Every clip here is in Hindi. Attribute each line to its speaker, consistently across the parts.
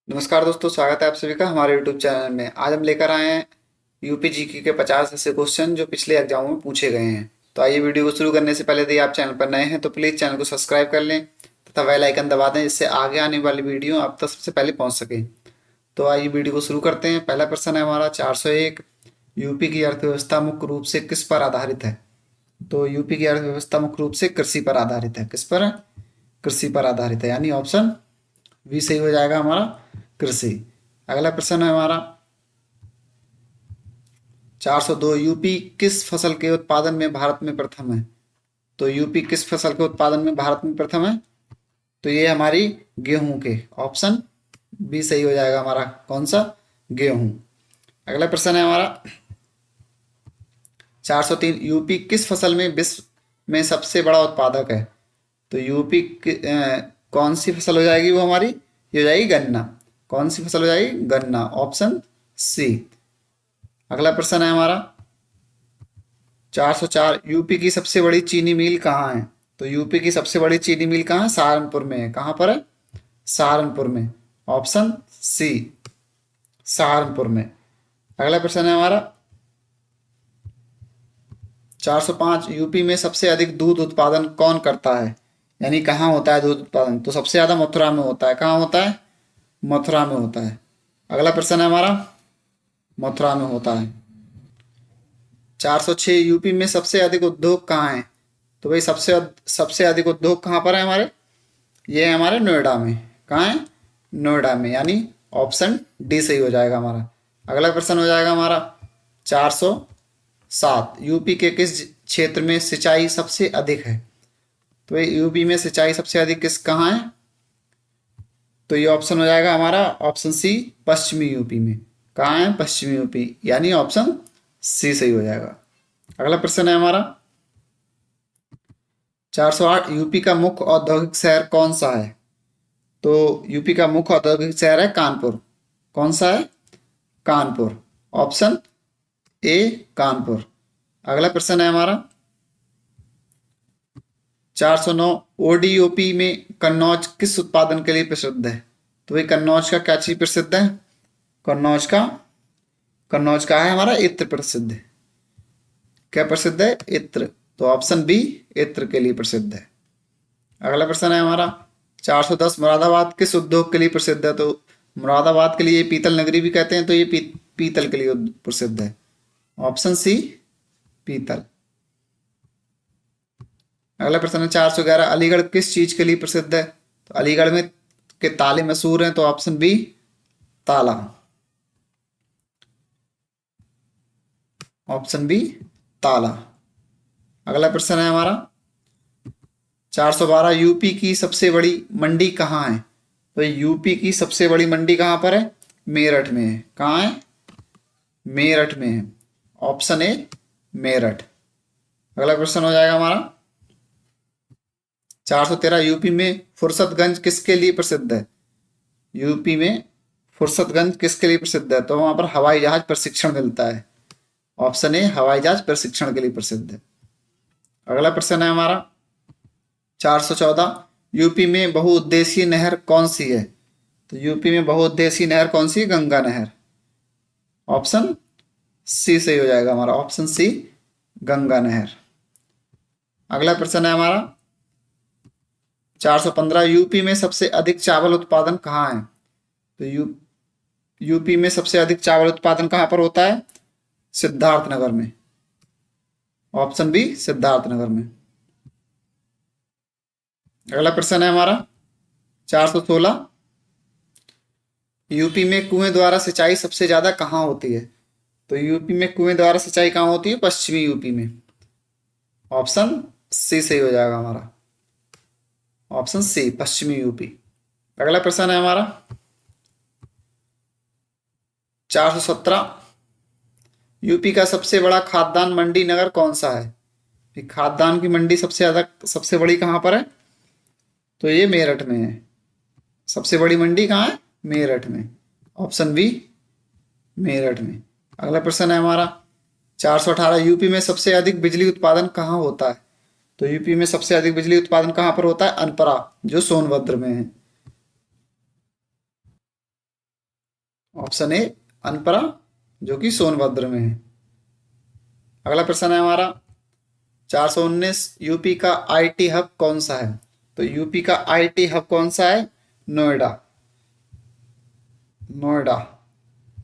Speaker 1: नमस्कार दोस्तों, स्वागत है आप सभी का हमारे YouTube चैनल में। आज हम लेकर आए हैं यूपी जीके के 50 ऐसे क्वेश्चन जो पिछले एग्जामों में पूछे गए हैं। तो आइए वीडियो को शुरू करने से पहले यदि आप चैनल पर नए हैं तो प्लीज़ चैनल को सब्सक्राइब कर लें तथा बेल आइकन दबा दें, जिससे आगे आने वाली वीडियो आप तक सबसे पहले पहुंच सके। तो आइए वीडियो को शुरू करते हैं। पहला प्रश्न है हमारा 401। यूपी की अर्थव्यवस्था मुख्य रूप से किस पर आधारित है? तो यूपी की अर्थव्यवस्था मुख्य रूप से कृषि पर आधारित है। किस पर है? कृषि पर आधारित है, यानी ऑप्शन बी सही हो जाएगा हमारा, कृषि। अगला प्रश्न है हमारा 402। यूपी किस फसल के उत्पादन में भारत में प्रथम है? तो यूपी किस फसल के उत्पादन में भारत में प्रथम है? तो ये हमारी गेहूं के, ऑप्शन बी सही हो जाएगा हमारा। कौन सा? गेहूं। अगला प्रश्न है हमारा 403। यूपी किस फसल में विश्व में सबसे बड़ा उत्पादक है? तो कौन सी फसल हो जाएगी वो हमारी? ये हो जाएगी गन्ना। कौन सी फसल हो जाएगी? गन्ना, ऑप्शन सी। अगला प्रश्न है हमारा 404। यूपी की सबसे बड़ी चीनी मिल कहाँ है? तो यूपी की सबसे बड़ी चीनी मिल कहाँ है? सहारनपुर में है। कहाँ पर है? सहारनपुर में, ऑप्शन सी, सहारनपुर में। अगला प्रश्न है हमारा 405। यूपी में सबसे अधिक दूध उत्पादन कौन करता है? यानी कहाँ होता है दूध उत्पादन? तो सबसे ज़्यादा मथुरा में होता है। कहाँ होता है? मथुरा में होता है। अगला प्रश्न है हमारा मथुरा में होता है। 406। यूपी में सबसे अधिक उद्योग कहाँ है? तो भाई सबसे सबसे अधिक उद्योग कहाँ पर है हमारे? ये है हमारे नोएडा में। कहाँ है? नोएडा में, यानी ऑप्शन डी सही हो जाएगा हमारा। अगला प्रश्न हो जाएगा हमारा 407। यूपी के किस क्षेत्र में सिंचाई सबसे अधिक है? तो ये यूपी में सिंचाई सबसे अधिक किस कहाँ है? तो ये ऑप्शन हो जाएगा हमारा ऑप्शन सी, पश्चिमी यूपी में। कहाँ है? पश्चिमी यूपी, यानी ऑप्शन सी सही हो जाएगा। अगला प्रश्न है हमारा 408। यूपी का मुख्य औद्योगिक शहर कौन सा है? तो यूपी का मुख्य औद्योगिक शहर है कानपुर। कौन सा है? Kanpur, option A, Kanpur. अगला प्रश्न है हमारा 409। ओडीओपी में कन्नौज किस उत्पादन के लिए प्रसिद्ध है? तो भाई कन्नौज का क्या चीज प्रसिद्ध है? कन्नौज का, कन्नौज का है हमारा इत्र प्रसिद्ध है। क्या प्रसिद्ध है? इत्र। तो ऑप्शन बी, इत्र के लिए प्रसिद्ध है। अगला प्रश्न है हमारा 410। मुरादाबाद किस उद्योग के लिए प्रसिद्ध है? तो मुरादाबाद के लिए पीतल नगरी भी कहते हैं, तो ये पीतल के लिए प्रसिद्ध है। ऑप्शन सी, पीतल। अगला प्रश्न है 411। अलीगढ़ किस चीज के लिए प्रसिद्ध है? तो अलीगढ़ में के ताले मशहूर हैं, तो ऑप्शन बी, ताला। ऑप्शन बी, ताला। अगला प्रश्न है हमारा 412। यूपी की सबसे बड़ी मंडी कहाँ है? तो यूपी की सबसे बड़ी मंडी कहाँ पर है? मेरठ में है। कहाँ है? मेरठ में है, ऑप्शन ए, मेरठ। अगला क्वेश्चन हो जाएगा हमारा 413। यूपी में फुर्सतगंज किसके लिए प्रसिद्ध है? यूपी में फुर्सतगंज किसके लिए प्रसिद्ध है? तो वहां पर हवाई जहाज प्रशिक्षण मिलता है। ऑप्शन ए, हवाई जहाज प्रशिक्षण के लिए प्रसिद्ध है। अगला प्रश्न है हमारा 414। यूपी में बहुउद्देशीय नहर कौन सी है? तो यूपी में बहुउद्देशीय नहर कौन सी है? गंगा नहर। ऑप्शन सी सही हो जाएगा हमारा, ऑप्शन सी, गंगा नहर। अगला प्रश्न है हमारा 415। यूपी में सबसे अधिक चावल उत्पादन कहाँ है? तो यूपी में सबसे अधिक चावल उत्पादन कहाँ पर होता है? सिद्धार्थनगर में। ऑप्शन बी, सिद्धार्थनगर में। अगला प्रश्न है हमारा 416। यूपी में कुएं द्वारा सिंचाई सबसे ज्यादा कहाँ होती है? तो यूपी में कुएं द्वारा सिंचाई कहाँ होती है? पश्चिमी यूपी में। ऑप्शन सी सही हो जाएगा हमारा, ऑप्शन सी, पश्चिमी यूपी। अगला प्रश्न है हमारा 417। यूपी का सबसे बड़ा खाद्यान्न मंडी नगर कौन सा है? ये खाद्यान्न की मंडी सबसे ज्यादा, सबसे बड़ी कहाँ पर है? तो ये मेरठ में है। सबसे बड़ी मंडी कहाँ है? मेरठ में, ऑप्शन बी, मेरठ में। अगला प्रश्न है हमारा 418। यूपी में सबसे अधिक बिजली उत्पादन कहाँ होता है? तो यूपी में सबसे अधिक बिजली उत्पादन कहाँ पर होता है? अनपरा, जो सोनभद्र में है। ऑप्शन ए अनपरा, जो कि सोनभद्र में है। अगला प्रश्न है हमारा 419, यूपी का आईटी हब कौन सा है? तो यूपी का आईटी हब कौन सा है? नोएडा। Noida,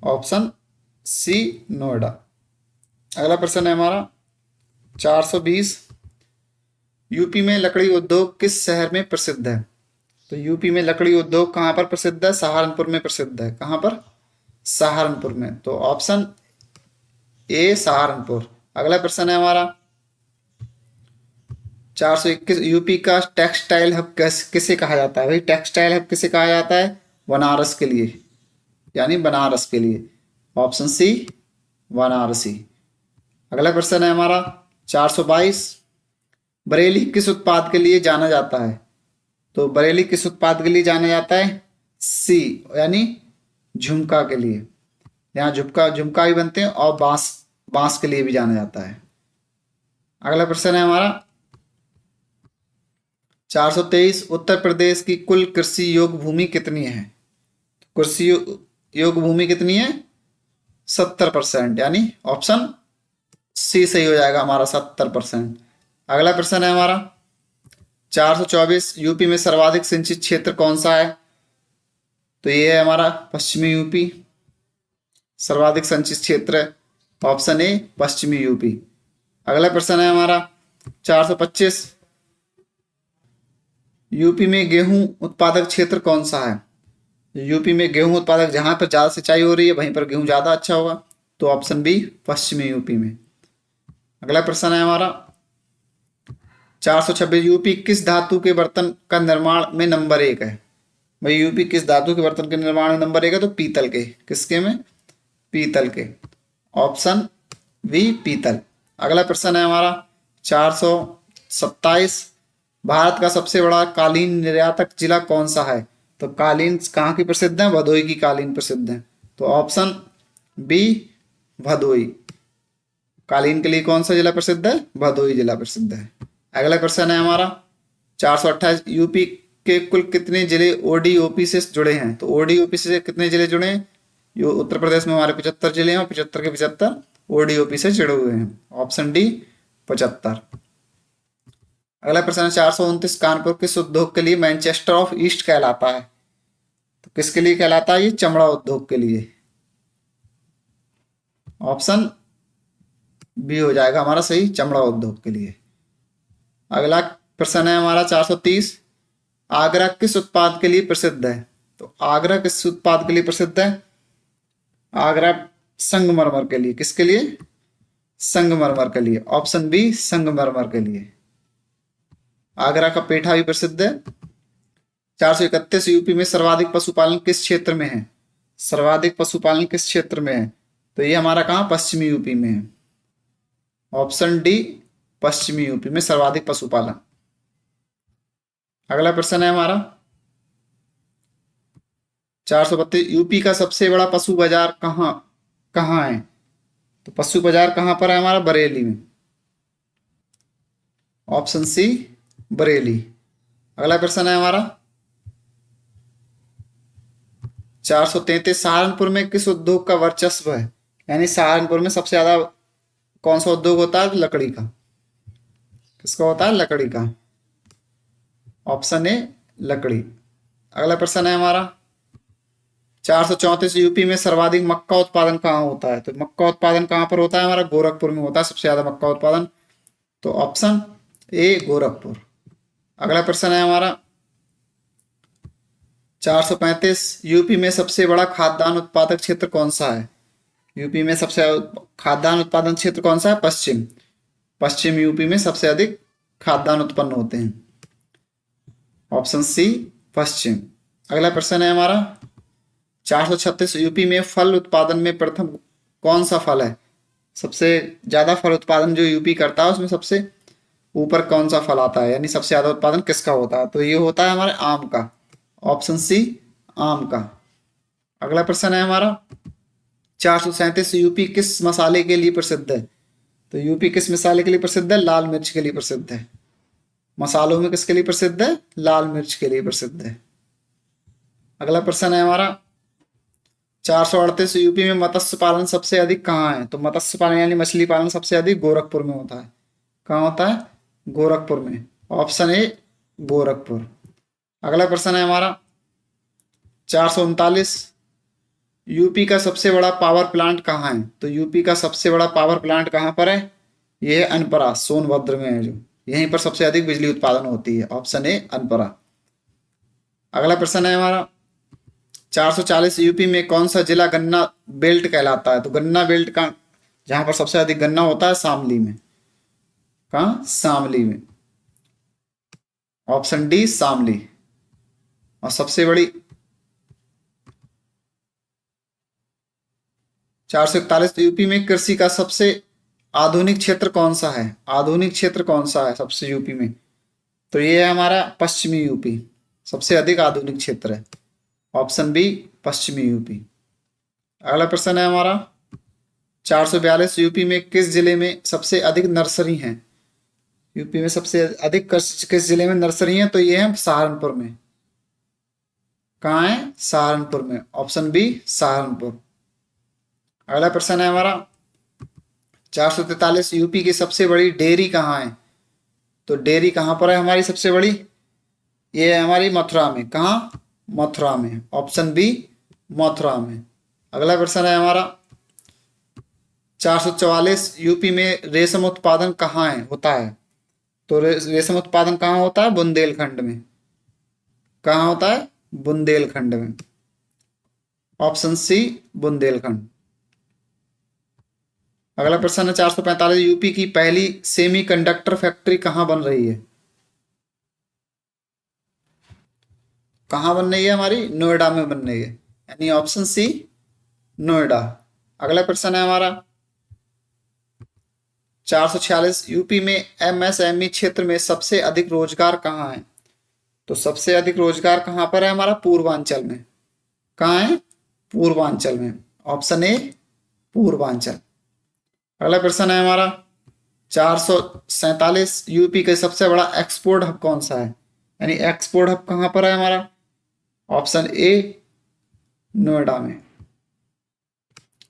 Speaker 1: option C Noida. अगला प्रश्न है हमारा 420, यूपी में लकड़ी उद्योग किस शहर में प्रसिद्ध है? तो यूपी में लकड़ी उद्योग कहाँ पर प्रसिद्ध है? सहारनपुर में प्रसिद्ध है। कहाँ पर? सहारनपुर में। तो ऑप्शन ए सहारनपुर। अगला प्रश्न है हमारा 421, यूपी का टेक्सटाइल हब किसे कहा जाता है? भाई टेक्सटाइल हब किसे कहा जाता है? बनारस के लिए, यानी बनारस के लिए। Option C Varanasi. अगला प्रश्न है हमारा 422, बरेली किस उत्पाद के लिए जाना जाता है? तो बरेली किस उत्पाद के लिए जाना जाता है? सी, यानी झुमका के लिए। यहाँ झुमका झुमका भी बनते हैं और बांस बांस के लिए भी जाना जाता है। अगला प्रश्न है हमारा 423, उत्तर प्रदेश की कुल कृषि योग्य भूमि कितनी है? कृषि योग्य भूमि कितनी है? 70%, यानी ऑप्शन सी सही हो जाएगा हमारा, 70%। अगला प्रश्न है हमारा 424, यूपी में सर्वाधिक सिंचित क्षेत्र कौन सा है? तो ये है हमारा पश्चिमी यूपी। सर्वाधिक सिंचित क्षेत्र ऑप्शन ए पश्चिमी यूपी। अगला प्रश्न है हमारा 425, यूपी में गेहूं उत्पादक क्षेत्र कौन सा है? यूपी में गेहूं उत्पादक, जहां पर ज्यादा सिंचाई हो रही है वहीं पर गेहूं ज्यादा अच्छा होगा। तो ऑप्शन बी पश्चिमी यूपी में। अगला प्रश्न है हमारा 426, यूपी किस धातु के बर्तन का निर्माण में नंबर 1 है? भाई यूपी किस धातु के बर्तन के निर्माण में नंबर 1 है? तो पीतल के। किसके में? पीतल के। ऑप्शन बी पीतल। अगला प्रश्न है हमारा 427, भारत का सबसे बड़ा कालीन निर्यातक जिला कौन सा है? तो कालीन कहाँ की प्रसिद्ध है? भदोई की कालीन प्रसिद्ध है। तो ऑप्शन बी भदोई। कालीन के लिए कौन सा जिला प्रसिद्ध है? भदोई जिला प्रसिद्ध है। अगला प्रश्न है हमारा 428, यूपी के कुल कितने जिले ओडीओपी से जुड़े हैं? तो ओडीओपी से कितने जिले जुड़े हैं? उत्तर प्रदेश में हमारे 75 जिले हैं और 75 के 75 ओडीओपी से जुड़े हुए हैं। Option D 75। अगला प्रश्न 429, कानपुर किस उद्योग के लिए मैनचेस्टर ऑफ ईस्ट कहलाता है? तो किसके लिए कहलाता है? ये चमड़ा उद्योग के लिए। ऑप्शन बी हो जाएगा हमारा सही, चमड़ा उद्योग के लिए। अगला प्रश्न है हमारा 430, आगरा किस उत्पाद के लिए प्रसिद्ध है? तो आगरा किस उत्पाद के लिए प्रसिद्ध है? आगरा संगमरमर के लिए। किसके लिए? संगमरमर के लिए। ऑप्शन बी संगमरमर के लिए। आगरा का पेठा भी प्रसिद्ध है। 431, यूपी में सर्वाधिक पशुपालन किस क्षेत्र में है? सर्वाधिक पशुपालन किस क्षेत्र में है? तो ये हमारा कहाँ? पश्चिमी यूपी में है। ऑप्शन डी पश्चिमी यूपी में सर्वाधिक पशुपालन। अगला प्रश्न है हमारा 432, यूपी का सबसे बड़ा पशु बाजार कहाँ कहाँ है? तो पशु बाजार कहाँ पर है हमारा? बरेली में। Option C Bareilly. अगला प्रश्न है हमारा 433, सहारनपुर में किस उद्योग का वर्चस्व है? यानी सहारनपुर में सबसे ज्यादा कौन सा उद्योग होता है? लकड़ी का। किसका होता है? लकड़ी का। ऑप्शन ए लकड़ी। अगला प्रश्न है हमारा 434, यूपी में सर्वाधिक मक्का उत्पादन कहाँ होता है? तो मक्का उत्पादन कहाँ पर होता है? हमारा गोरखपुर में होता है सबसे ज्यादा मक्का उत्पादन। तो ऑप्शन ए गोरखपुर। अगला प्रश्न है हमारा 435, यूपी में सबसे बड़ा खाद्यान्न उत्पादक क्षेत्र कौन सा है? यूपी में सबसे खाद्यान्न उत्पादन क्षेत्र कौन सा है? पश्चिम। पश्चिम यूपी में सबसे अधिक खाद्यान्न उत्पन्न होते हैं। ऑप्शन सी पश्चिम। अगला प्रश्न है हमारा 436, यूपी में फल उत्पादन में प्रथम कौन सा फल है? सबसे ज्यादा फल उत्पादन जो यूपी करता है उसमें सबसे ऊपर कौन सा फल आता है? यानी सबसे ज्यादा उत्पादन किसका होता है? तो ये होता है हमारे आम का। ऑप्शन सी आम का। अगला प्रश्न है हमारा 437, यूपी किस मसाले के लिए प्रसिद्ध है? तो यूपी किस मसाले के लिए प्रसिद्ध है? लाल मिर्च के लिए प्रसिद्ध है। मसालों में किसके लिए प्रसिद्ध है? लाल मिर्च के लिए प्रसिद्ध है। अगला प्रश्न है हमारा 438 यूपी में मत्स्य पालन सबसे अधिक कहाँ है? तो मत्स्य पालन यानी मछली पालन सबसे अधिक गोरखपुर में होता है। कहाँ होता है? गोरखपुर में। Option A Gorakhpur. अगला प्रश्न है हमारा 439, यूपी का सबसे बड़ा पावर प्लांट कहाँ है? तो यूपी का सबसे बड़ा पावर प्लांट कहाँ पर है? ये है अनपरा, सोनभद्र में है, जो यहीं पर सबसे अधिक बिजली उत्पादन होती है। Option A Anpara. अगला प्रश्न है हमारा 440, यूपी में कौन सा जिला गन्ना बेल्ट कहलाता है? तो गन्ना बेल्ट का जहां पर सबसे अधिक गन्ना होता है शामली में। कहाँ? शामली में। Option D Shamli. और सबसे बड़ी 441, यूपी में कृषि का सबसे आधुनिक क्षेत्र कौन सा है? आधुनिक क्षेत्र कौन सा है सबसे यूपी में? तो ये है हमारा पश्चिमी यूपी, सबसे अधिक आधुनिक क्षेत्र है। ऑप्शन बी पश्चिमी यूपी। अगला प्रश्न है हमारा 442, यूपी में किस जिले में सबसे अधिक नर्सरी हैं? यूपी में सबसे अधिक किस जिले में नर्सरी है? तो ये है सहारनपुर में। कहाँ है? सहारनपुर में। Option B Saharanpur. अगला प्रश्न है हमारा 443, यूपी की सबसे बड़ी डेयरी कहाँ है? तो डेयरी कहाँ पर है हमारी सबसे बड़ी? ये है हमारी मथुरा में। कहाँ? मथुरा में। ऑप्शन बी मथुरा में। अगला प्रश्न है हमारा 444, यूपी में रेशम उत्पादन कहाँ है होता है? तो रेशम उत्पादन कहाँ होता है? बुंदेलखंड में। कहाँ होता है? बुंदेलखंड में। Option C Bundelkhand. अगला प्रश्न है 445, यूपी की पहली सेमीकंडक्टर फैक्ट्री कहाँ बन रही है? कहाँ बन रही है हमारी? नोएडा में बन रही है, यानी ऑप्शन सी नोएडा। अगला प्रश्न है हमारा 446, यूपी में एमएसएमई क्षेत्र में सबसे अधिक रोजगार कहाँ है? तो सबसे अधिक रोजगार कहाँ पर है हमारा? पूर्वांचल में। कहाँ है? पूर्वांचल में। Option A Purvanchal. अगला प्रश्न है हमारा 447, यूपी का सबसे बड़ा एक्सपोर्ट हब कौन सा है? यानी एक्सपोर्ट हब कहाँ पर है हमारा? ऑप्शन ए नोएडा में।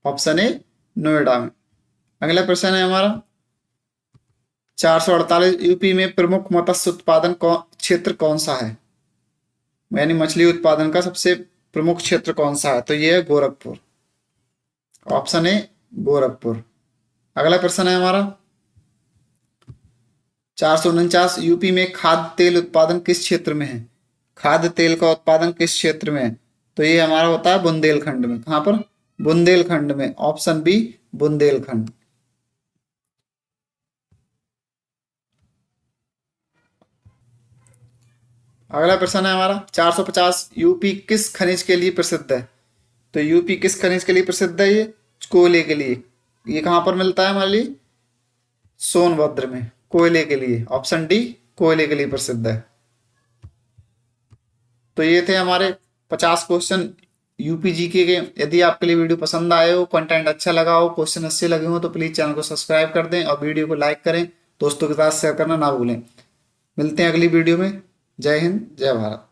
Speaker 1: ऑप्शन ए नोएडा में। अगला प्रश्न है हमारा 448, यूपी में प्रमुख मत्स्य उत्पादन क्षेत्र कौन सा है? यानी मछली उत्पादन का सबसे प्रमुख क्षेत्र कौन सा है? तो ये है गोरखपुर। Option A Gorakhpur. अगला प्रश्न है हमारा 449, यूपी में खाद्य तेल उत्पादन किस क्षेत्र में है? खाद्य तेल का उत्पादन किस क्षेत्र में है? तो ये हमारा होता है बुंदेलखंड में। कहाँ पर? बुंदेलखंड में। Option B Bundelkhand. अगला प्रश्न है हमारा 450, यूपी किस खनिज के लिए प्रसिद्ध है? तो यूपी किस खनिज के लिए प्रसिद्ध है? ये कोयले के लिए। ये कहाँ पर मिलता है हमारे लिए? सोनभद्र में, कोयले के लिए। ऑप्शन डी कोयले के लिए प्रसिद्ध है। तो ये थे हमारे 50 क्वेश्चन यूपी जीके के। यदि आपके लिए वीडियो पसंद आए हो, कंटेंट अच्छा लगा हो, क्वेश्चन अच्छे लगे हो, तो प्लीज चैनल को सब्सक्राइब कर दें और वीडियो को लाइक करें। दोस्तों के साथ शेयर करना ना भूलें। मिलते हैं अगली वीडियो में। जय हिंद, जय भारत।